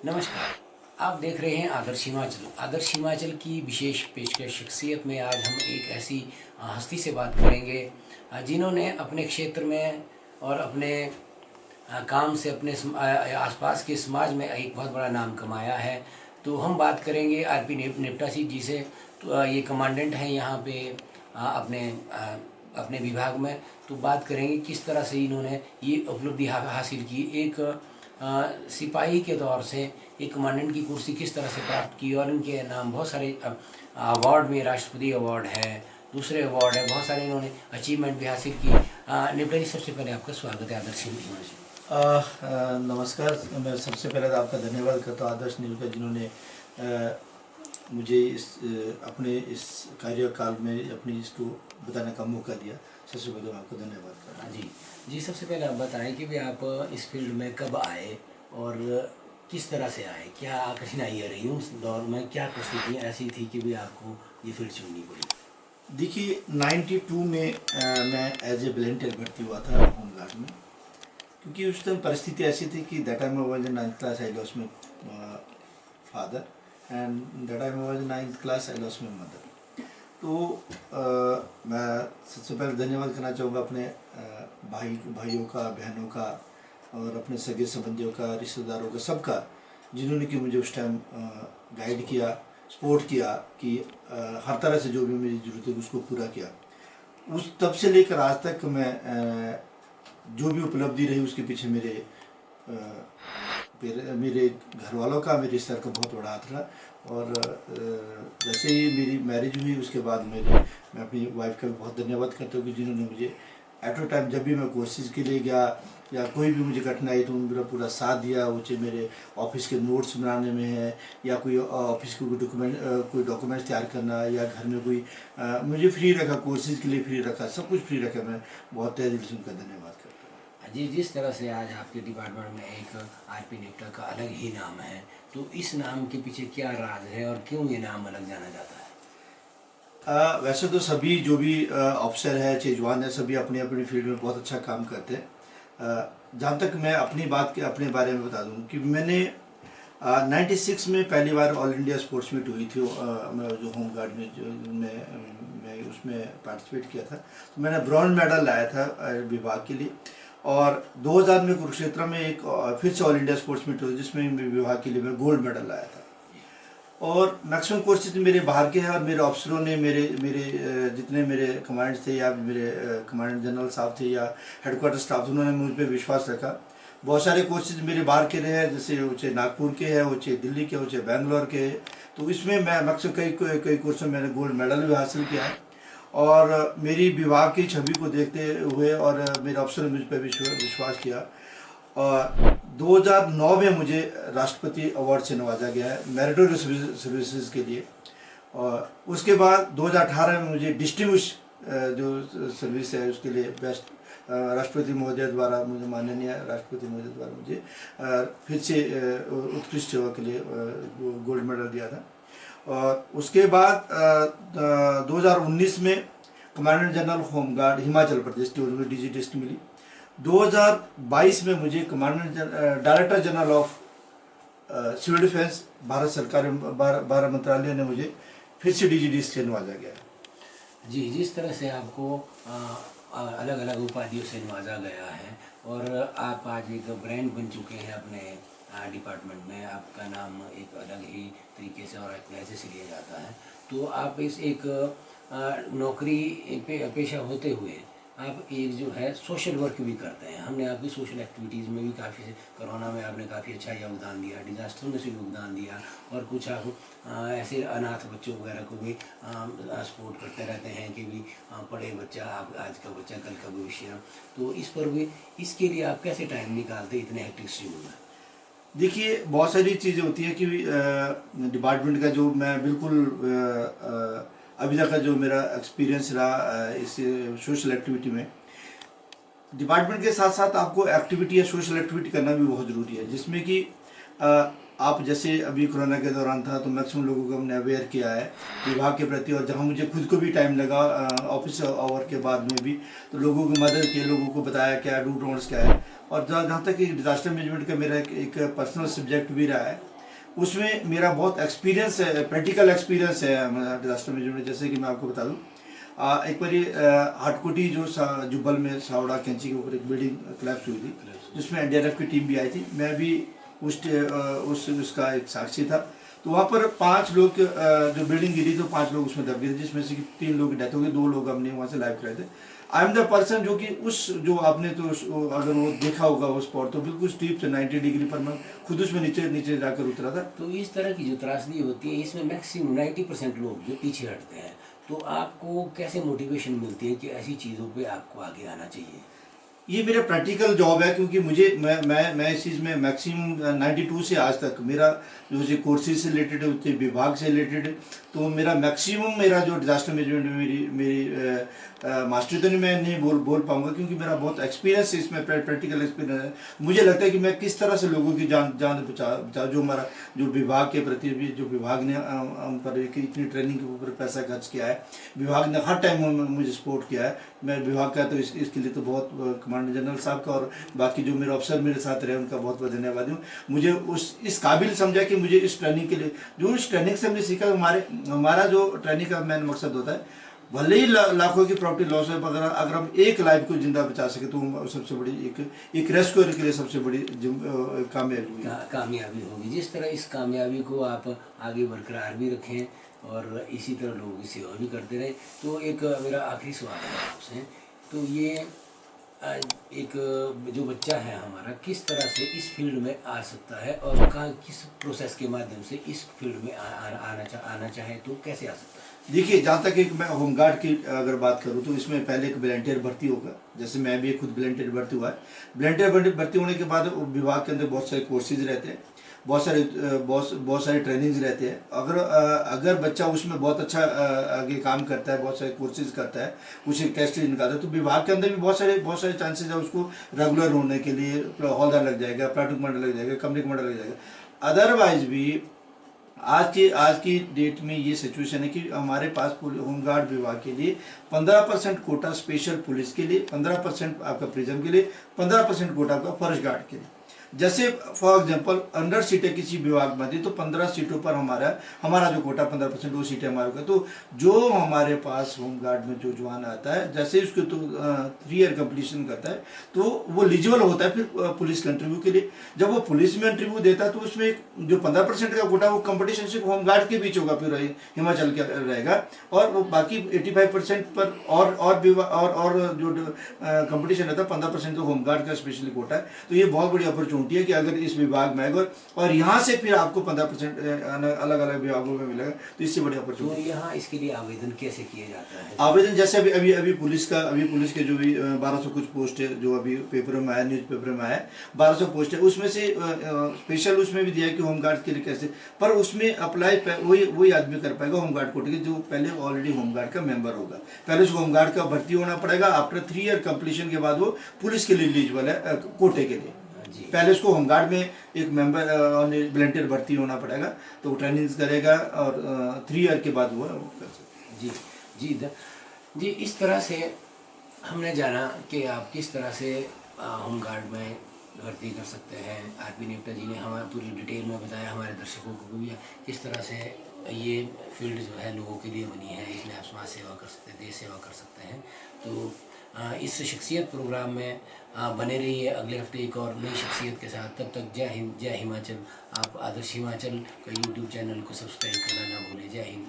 नमस्कार। आप देख रहे हैं आदर्श हिमाचल। आदर्श हिमाचल की विशेष पेशकश शख्सियत में आज हम एक ऐसी हस्ती से बात करेंगे जिन्होंने अपने क्षेत्र में और अपने काम से अपने आसपास के समाज में एक बहुत बड़ा नाम कमाया है। तो हम बात करेंगे आरपी निपटासी जी से। तो ये कमांडेंट हैं यहाँ पे अपने विभाग में। तो बात करेंगे किस तरह से इन्होंने ये उपलब्धि हासिल की। एक सिपाही के तौर से एक कमांडेंट की कुर्सी किस तरह से प्राप्त की और इनके नाम बहुत सारे अवार्ड में, राष्ट्रपति अवार्ड है, दूसरे अवार्ड है, बहुत सारे इन्होंने अचीवमेंट भी हासिल की। निपटा जी, सबसे पहले आपका स्वागत है आदर्श हिमाचल। नमस्कार। मैं सबसे पहले तो आपका धन्यवाद करता हूँ आदर्श न्यूज़ का, जिन्होंने मुझे अपने इस कार्यकाल में अपनी इसको बताने का मौका दिया। सबसे पहले आपका धन्यवाद करता हूँ। जी, सबसे पहले आप बताएं कि भी आप इस फील्ड में कब आए और किस तरह से आए, क्या कठिनाइयाँ रही उस दौर में, क्या परिस्थितियाँ ऐसी थी कि भी आपको ये फील्ड चुननी पड़ी। देखिए 92 में मैं एज ए वॉलंटियर भर्ती हुआ था होमगार्ड में, क्योंकि उस टाइम परिस्थिति ऐसी थी कि that time I was in 9th class, I lost my father, and that time I was in 9th class, I lost my mother. तो मैं सबसे पहले धन्यवाद करना चाहूँगा अपने भाइयों का, बहनों का और अपने सगे संबंधियों का, रिश्तेदारों का, सबका, जिन्होंने कि मुझे उस टाइम गाइड किया, सपोर्ट किया कि हर तरह से जो भी मेरी ज़रूरत है उसको पूरा किया। उस तब से लेकर आज तक मैं जो भी उपलब्धि रही उसके पीछे मेरे घर वालों का, मेरे रिश्तेदार का बहुत बड़ा हाथ रहा। और जैसे ही मेरी मैरिज हुई उसके बाद मैं अपनी वाइफ का भी बहुत धन्यवाद करता हूँ कि जिन्होंने मुझे एट अ टाइम जब भी मैं कोर्सेज के लिए गया या कोई भी मुझे कठिनाई तो मेरा पूरा साथ दिया। वो चाहे मेरे ऑफिस के नोट्स बनाने में है या कोई ऑफिस के कोई डॉक्यूमेंट्स तैयार करना या घर में कोई मुझे फ्री रखा, कोर्सेज के लिए फ्री रखा, सब कुछ फ्री रखा। मैं बहुत तहे दिल से उनका धन्यवाद करता हूँ। जी, जिस तरह से आज आपके डिपार्टमेंट में एक आरपी निपटा का अलग ही नाम है, तो इस नाम के पीछे क्या राज है और क्यों ये नाम अलग जाना जाता है। वैसे तो सभी जो भी अफसर है, चाहे जवान है, सभी अपनी अपनी फील्ड में बहुत अच्छा काम करते हैं। जहाँ तक मैं अपनी बात के अपने बारे में बता दूँ कि मैंने 96 में पहली बार ऑल इंडिया स्पोर्ट्स मीट हुई थी, जो होमगार्ड में जो मैं उसमें पार्टिसिपेट किया था, तो मैंने ब्रॉन्ज मेडल लाया था विभाग के लिए। और 2000 में कुरुक्षेत्र में एक फिर से ऑल इंडिया स्पोर्ट्स मीट हुई जिसमें विभाग के लिए मैं गोल्ड मेडल लाया था। और मैक्सिमम कोर्सेज मेरे बाहर के हैं और मेरे अफसरों ने मेरे जितने मेरे कमांडेंट थे या मेरे कमांडेंट जनरल साहब थे या हेडक्वार्टर स्टाफ थे, उन्होंने मुझ पर विश्वास रखा। बहुत सारे कोर्सेज मेरे बाहर के रहे हैं, जैसे वो चाहे नागपुर के हैं, वो चाहे दिल्ली के, वो चाहे बेंगलोर के। तो इसमें मैं मैक्सिमम कई कोर्सों में मैंने गोल्ड मेडल भी हासिल किया है। और मेरी विभाग की छवि को देखते हुए और मेरे अफसर ने मुझ पर विश्वास किया। और 2009 में मुझे राष्ट्रपति अवार्ड से नवाजा गया है मेरिटोरियस सर्विसेज के लिए। और उसके बाद 2018 में मुझे डिस्टिंग्विश जो सर्विस है उसके लिए बेस्ट राष्ट्रपति महोदय द्वारा, मुझे माननीय राष्ट्रपति महोदय द्वारा मुझे फिर से उत्कृष्ट सेवा के लिए गोल्ड मेडल दिया था। और उसके बाद 2019 में commandant general home guard Himachal Pradesh की मुझे डीजी लिस्ट मिली। 2022 में मुझे director general of civil defence Bharat सरकार, भारत मंत्रालय ने मुझे फिर से डीजी लिस्ट से नवाजा गया है। जी, जिस तरह से आपको अलग अलग उपाधियों से नवाजा गया है और आप आज एक ब्रांड बन चुके हैं अपने डिपार्टमेंट में, आपका नाम एक अलग ही तरीके से और एक लहजे से लिया जाता है। तो आप इस एक नौकरी पेशा होते हुए आप एक जो है सोशल वर्क भी करते हैं। हमने आपकी सोशल एक्टिविटीज़ में भी काफ़ी, कोरोना में आपने काफ़ी अच्छा योगदान दिया, डिज़ास्टर में से योगदान दिया और कुछ आप ऐसे अनाथ बच्चों वगैरह को भी सपोर्ट करते रहते हैं कि भी पढ़े बच्चा, आप आज का बच्चा कल का भविष्य। तो इस पर भी, इसके लिए आप कैसे टाइम निकालते इतने हेक्टिक शेड्यूल में। देखिए बहुत सारी चीज़ें होती हैं कि डिपार्टमेंट का जो मैं बिल्कुल अभी तक का जो मेरा एक्सपीरियंस रहा इस सोशल एक्टिविटी में, डिपार्टमेंट के साथ साथ आपको एक्टिविटी या सोशल एक्टिविटी करना भी बहुत ज़रूरी है, जिसमें कि आप जैसे अभी कोरोना के दौरान था तो मैक्सिमम लोगों को हमने अवेयर किया है विभाग के प्रति। और जहाँ मुझे खुद को भी टाइम लगा ऑफिस आवर के बाद में भी, तो लोगों की मदद की, लोगों को बताया क्या डू डोंट्स क्या है। और जहाँ तक डिजास्टर मैनेजमेंट का मेरा एक पर्सनल सब्जेक्ट भी रहा है, उसमें मेरा बहुत एक्सपीरियंस है, प्रैक्टिकल एक्सपीरियंस है डिजास्टर मैनेजमेंट। जैसे कि मैं आपको बता दूं, एक बारी हाटकोटी जो जुब्बल में सावड़ा कैंची के ऊपर एक बिल्डिंग क्लैप्स हुई थी, जिसमें एनडीआरएफ की टीम भी आई थी, मैं भी उसका एक साक्षी था। तो वहाँ पर 5 लोग जो बिल्डिंग गिरी तो 5 लोग उसमें दब गए थे, जिसमें से कि 3 लोग की डेथ हो गई, 2 लोग हमने वहाँ से लाइव कराए थे। आई एम द पर्सन जो कि उस जो आपने तो अगर वो देखा होगा उस स्पॉट, तो बिल्कुल स्टीप से 90 डिग्री पर मैं खुद उसमें नीचे नीचे जाकर उतरा था। तो इस तरह की जो त्रासदी होती है इसमें मैक्सिमम 90% लोग जो पीछे हटते हैं, तो आपको कैसे मोटिवेशन मिलती है कि ऐसी चीज़ों पे आपको आगे आना चाहिए? ये मेरा प्रैक्टिकल जॉब है, क्योंकि मुझे मैं इस चीज़ में मैक्सिमम 92 से आज तक मेरा जो कोर्सेज से रिलेटेड है, विभाग से रिलेटेड, तो मेरा मैक्सिमम मेरा जो डिजास्टर मैनेजमेंट में मेरी मेरी मास्टरी तो नहीं मैं नहीं बोल पाऊंगा, क्योंकि मेरा बहुत एक्सपीरियंस है इसमें, प्रैक्टिकल एक्सपीरियंस है। मुझे लगता है कि मैं किस तरह से लोगों की जान बचा जो हमारा जो विभाग के प्रति भी जो विभाग ने हम पर इतनी ट्रेनिंग के ऊपर पैसा खर्च किया है, विभाग ने हर टाइम मुझे सपोर्ट किया है। मैं विभाग का तो इसके लिए तो बहुत कमांडर जनरल साहब का और बाकी जो मेरे अफसर मेरे साथ रहे उनका बहुत बहुत धन्यवाद हूँ। मुझे इस काबिल समझा कि मुझे इस ट्रेनिंग के लिए, जो इस ट्रेनिंग से हमने सीखा, हमारा जो ट्रेनिंग का मेन मकसद होता है, भले ही लाखों की प्रॉपर्टी लॉस है, मगर अगर हम एक लाइफ को जिंदा बचा सके तो सबसे बड़ी एक रेस्क्यूअर के लिए सबसे बड़ी कामयाबी होगी। जिस तरह इस कामयाबी को आप आगे बरकरार भी रखें और इसी तरह लोगों की सेवा भी करते रहें। तो एक मेरा आखिरी सवाल है आपसे, तो ये एक जो बच्चा है हमारा किस तरह से इस फील्ड में आ सकता है और कहाँ किस प्रोसेस के माध्यम से इस फील्ड में आना चाहे तो कैसे आ सकता है? देखिए, जहाँ तक एक मैं होमगार्ड की अगर बात करूँ तो इसमें पहले एक वॉलंटियर भर्ती होगा, जैसे मैं भी खुद वॉलंटियर भर्ती हुआ है। वॉलंटियर भर्ती होने के बाद विभाग के अंदर बहुत सारे कोर्सेज रहते हैं, बहुत सारे ट्रेनिंग्स रहते हैं। अगर बच्चा उसमें बहुत अच्छा आगे काम करता है, बहुत सारे कोर्सेज करता है, कुछ टेस्ट निकालता है, तो विभाग के अंदर भी बहुत सारे चांसेस है उसको रेगुलर होने के लिए। हौलदार लग जाएगा, प्लाटून कमांडर लग जाएगा, कंपनी कमांडर लग जाएगा। अदरवाइज भी आज की डेट में ये सिचुएशन है कि हमारे पास होमगार्ड विभाग के लिए 15% कोटा स्पेशल पुलिस के लिए, 15% आपका प्रिजम के लिए, 15% कोटा आपका फॉरेस्ट गार्ड के लिए। जैसे फॉर एग्जांपल 100 सीटें किसी विभाग में थी तो 15 सीटों पर हमारा जो कोटा 15% वो सीटें हमारे को। तो जो हमारे पास होमगार्ड में जो जवान आता है, जैसे उसको तो 3 ईयर कंप्लीशन करता है तो वो एलिजिबल होता है फिर पुलिस के इंटरव्यू के लिए। जब वो पुलिस में इंटरव्यू देता है तो उसमें जो 15% का कोटा वो कंपटीशन सिर्फ होमगार्ड के बीच होगा, फिर हिमाचल का रहेगा, और वो बाकी 85% पर और जो कंपटीशन रहता है 15% तो होमगार्ड का स्पेशली कोटा है। तो ये बहुत बड़ी अपॉर्चुनिटी है कि अगर इस विभाग में आएगा और यहाँ से फिर आपको 15% अलग अलग विभागों में मिलेगा, तो इससे बड़ी अपॉर्चुनिटी। तो यहाँ इसके लिए आवेदन कैसे किया जाता है? आवेदन जैसे अभी पुलिस के जो भी 1200 कुछ पोस्ट है, जो अभी पेपर में आया, न्यूज पेपर में आया 1200 पोस्ट है, उसमें से स्पेशल उसमें भी दिया है कि होमगार्ड के लिए कैसे, पर उसमें अप्लाई वही आदमी कर पाएगा होमगार्ड कोटे के जो पहले ऑलरेडी होमगार्ड का मेंबर होगा। पहले उसको होमगार्ड का भर्ती होना पड़ेगा, आफ्टर 3 ईयर कंप्लीशन के बाद वो पुलिस के लिए एलिजिबल है कोटे के लिए। पहले उसको होमगार्ड में एक मेंबर वॉलंटियर भर्ती होना पड़ेगा, तो वो ट्रेनिंग करेगा और 3 ईयर के बाद वो कर सकते। जी, इस तरह से हमने जाना कि आप किस तरह से होमगार्ड में भर्ती कर सकते हैं। आरपी नियुक्ता जी ने हमारे पूरी डिटेल में बताया, हमारे दर्शकों को भी किस तरह से ये फील्ड जो है लोगों के लिए बनी है, इसमें आप समाज सेवा कर सकते हैं, देश सेवा कर सकते हैं। तो इस शख्सियत प्रोग्राम में बने रहिए। अगले हफ्ते एक और नई शख्सियत के साथ। तब तक जय हिंद, जय हिमाचल। आप आदर्श हिमाचल का यूट्यूब चैनल को सब्सक्राइब करना ना भूलें। जय हिंद।